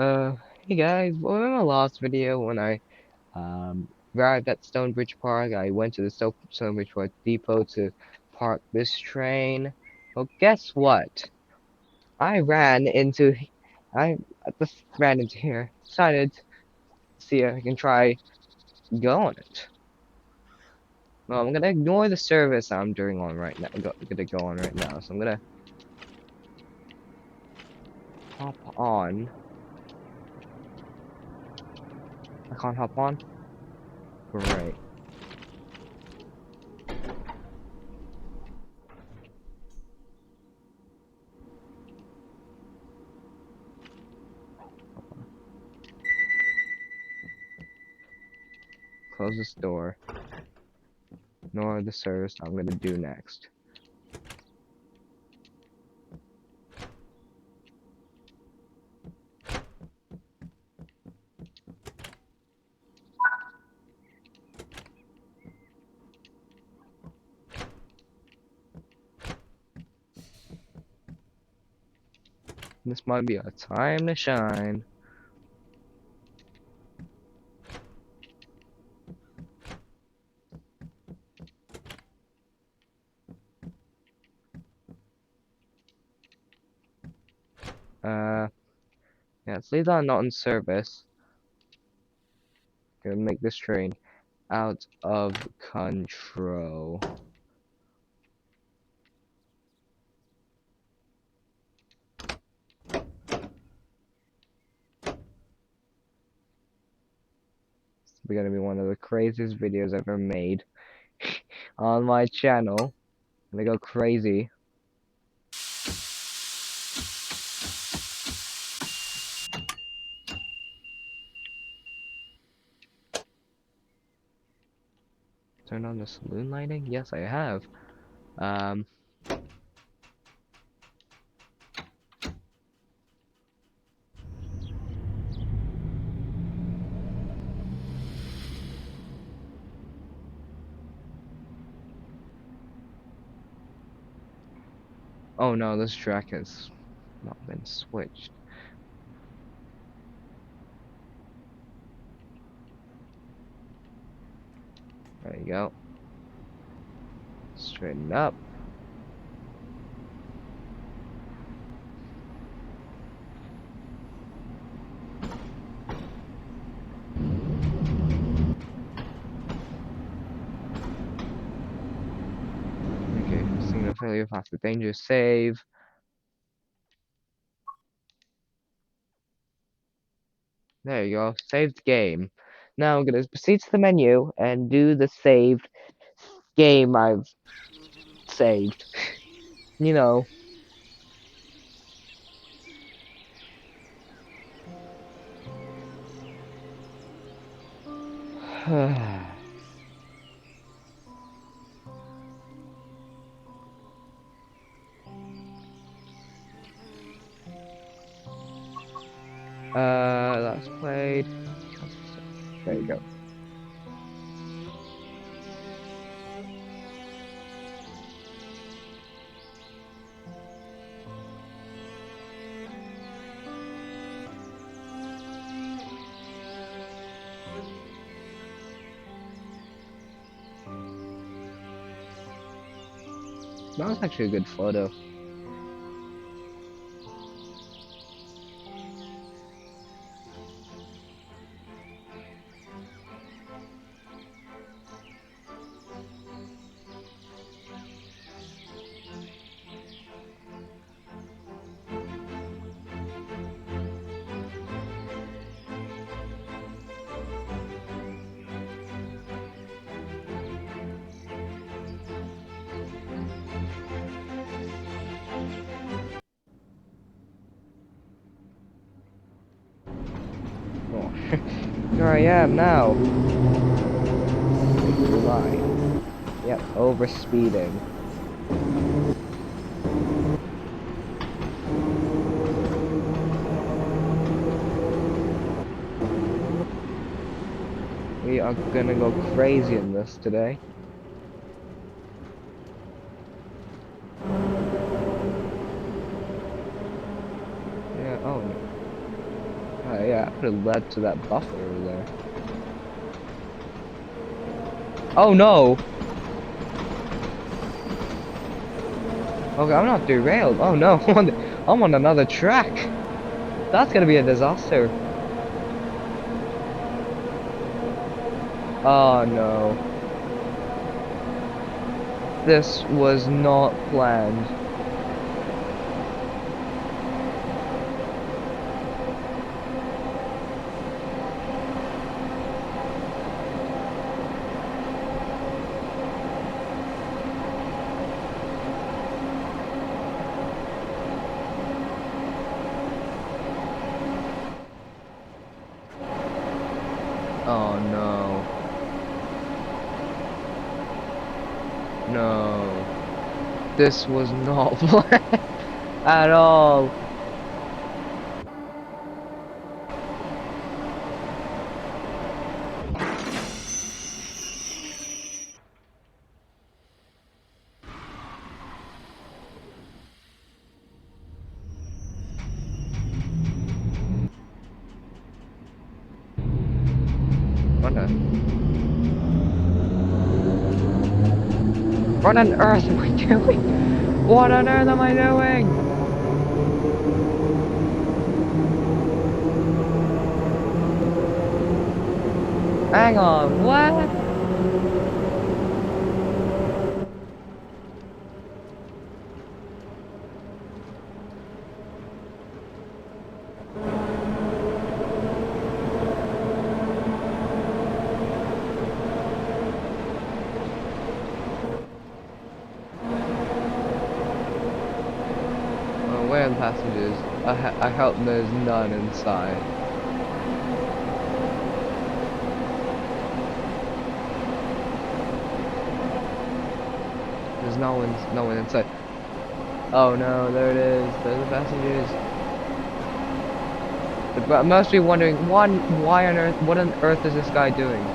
Uh, hey guys, well, in my last video when I arrived at Stonebridge Park, I went to the Stonebridge Park depot to park this train. Well, guess what? I ran into, I just ran into here. Decided to see if I can try go on it. Well, I'm gonna ignore the service I'm doing on right now. Gonna go on right now. So I'm gonna hop on. I can't hop on. Great. Close this door. Ignore the service I'm gonna do next. This might be our time to shine. Yeah, it's leave that not in service. Gonna make this train out of control. It's gonna be one of the craziest videos ever made on my channel. I'm gonna go crazy. Turn on the saloon lighting? Yes, I have. Um, oh no, this track has not been switched. There you go. Straighten up. Okay, signal failure, faster danger, save. There you go, saved game. Now I'm gonna proceed to the menu and do the saved game I've saved. You know. That's played. There you go. That was actually a good photo. Oh, here I am now. Line. Yep, over speeding. We are gonna go crazy in this today. Yeah, oh no. Yeah, I could have led to that buffer over there. Oh no! Okay, I'm not derailed. Oh no, I'm on another track. That's gonna be a disaster. Oh no. This was not planned. Oh no. No. This was not planned at all. What on earth am I doing? What on earth am I doing? Hang on, what? Oh, where are the passengers? I hope there's none inside. There's no one inside. Oh no, there it is. There's the passengers. But I must be wondering, why on earth, what on earth is this guy doing?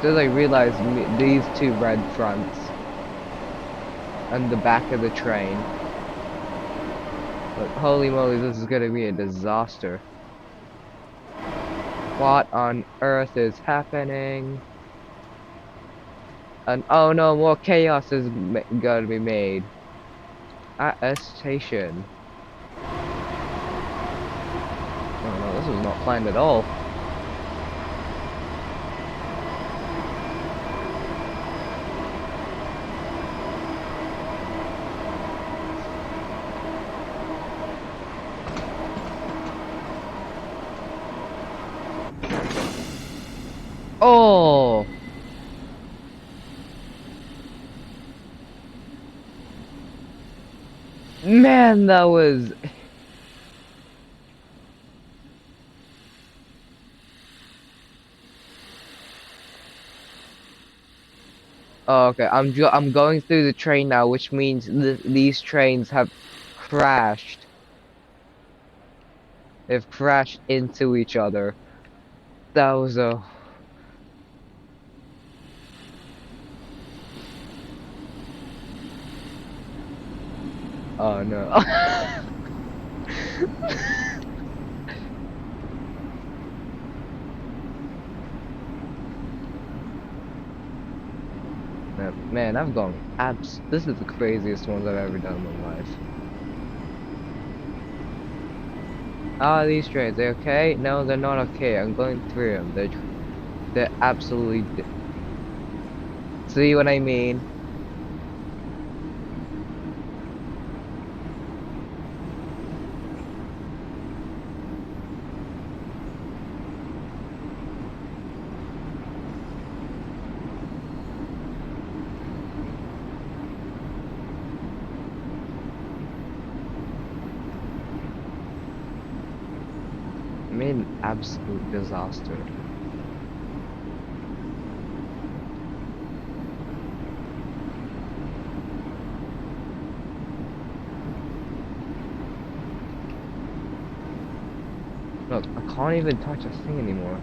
Did I realize these two red fronts and the back of the train? But holy moly, this is gonna be a disaster. What on earth is happening? And oh no, more chaos is gonna be made at a station. Oh no, this was not planned at all. Oh! Man, that was... Oh, okay, I'm going through the train now, which means these trains have crashed. They've crashed into each other. That was a... Oh no. Man, I've gone this is the craziest ones I've ever done in my life. Ah, these trains, they okay? No, they're not okay. I'm going through them. They're absolutely... See what I mean? I made an absolute disaster. Look, I can't even touch this thing anymore.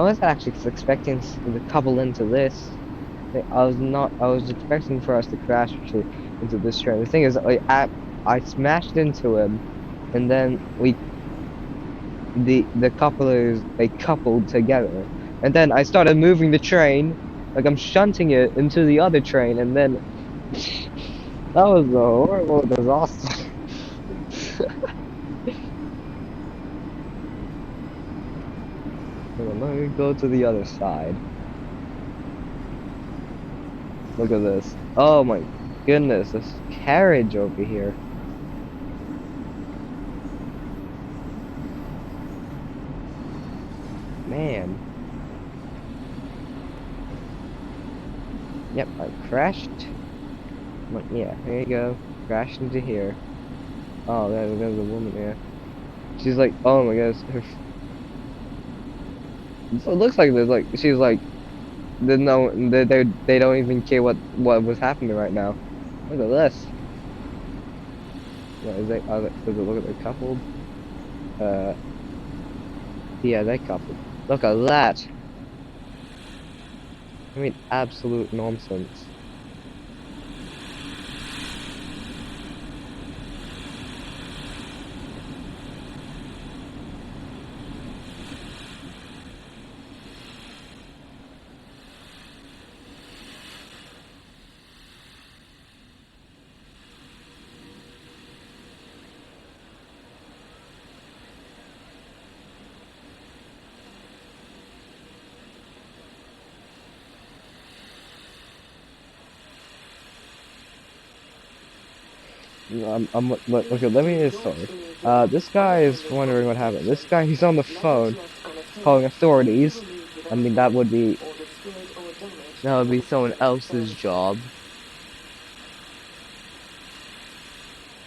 was actually expecting the couple into this. I was not. I was expecting for us to crash actually into this train. The thing is, I smashed into him, and then the couplers they coupled together, and then I started moving the train, like I'm shunting it into the other train, and then that was a horrible disaster. Hold on, let me go to the other side. Look at this. Oh my goodness, this carriage over here. Man. Yep, I crashed. Yeah, here you go. Crashed into here. Oh, there's a woman there. She's like, oh my gosh. So it looks like there's like, she's like, there's no, they don't even care what was happening right now. Look at this. What is it? Does it look like they're coupled? Uh, yeah, they're coupled. Look at that. I mean, absolute nonsense. Okay, let me just sorry. This guy is wondering what happened. This guy, he's on the phone calling authorities. I mean, that would be someone else's job.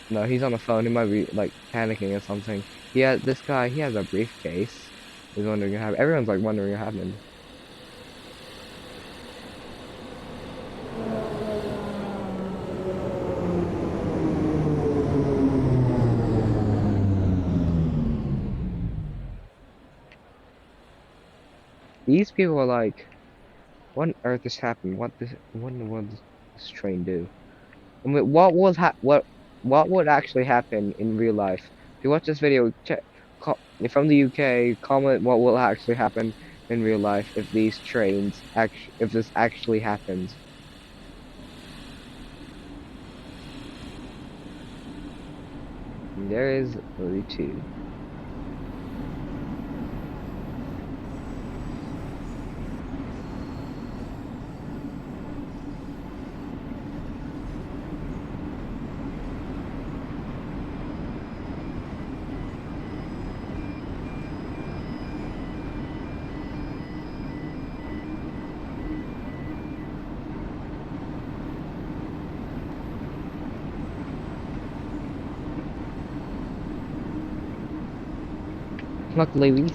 No, he's on the phone. He might be like panicking or something. This guy, he has a briefcase. He's wondering what happened. Everyone's like wondering what happened. These people are like, what on earth has happened? What in the world does this train do? I mean, what would actually happen in real life? If you watch this video, if from the UK, comment what will actually happen in real life if these trains if this actually happens. And there is 32. Luckily,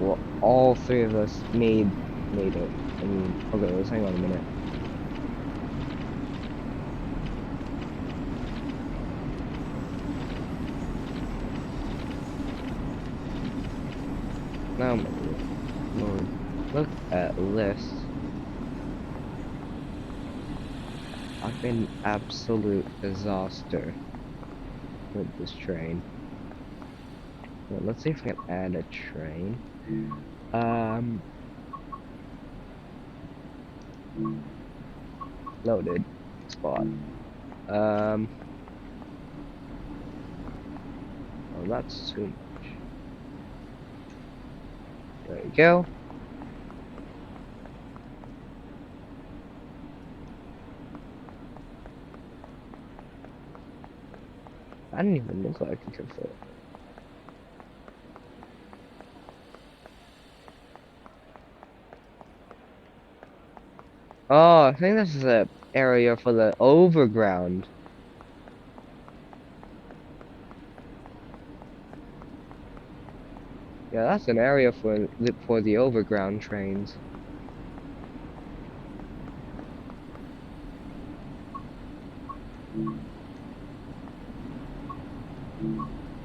well, all three of us made it. I mean, okay, let's hang on a minute. Now, Lord, look at this. I've been absolute disaster with this train. Well, let's see if I can add a train. Loaded spot. Oh, that's too much. There you go. I didn't even look like I could fit. Oh, I think this is a area for the overground. Yeah, that's an area for the overground trains.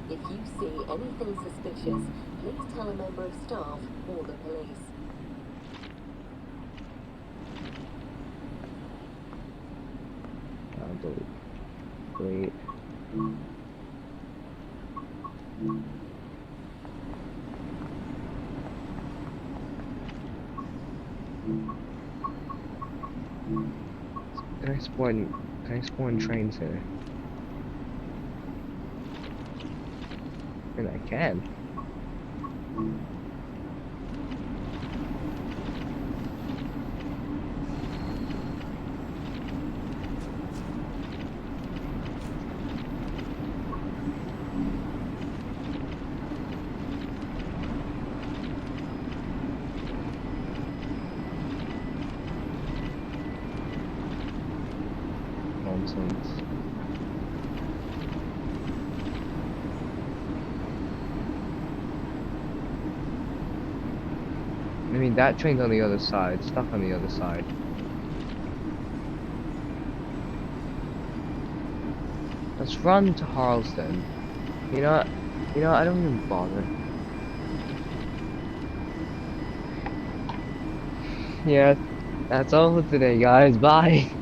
If you see anything suspicious, please tell a member of staff or the police. Delete. Can I spawn trains here? And I can. Nonsense. I mean, that train's on the other side, stuck on the other side. Let's run to Harlesden. You know what? I don't even bother. Yeah, that's all for today, guys. Bye.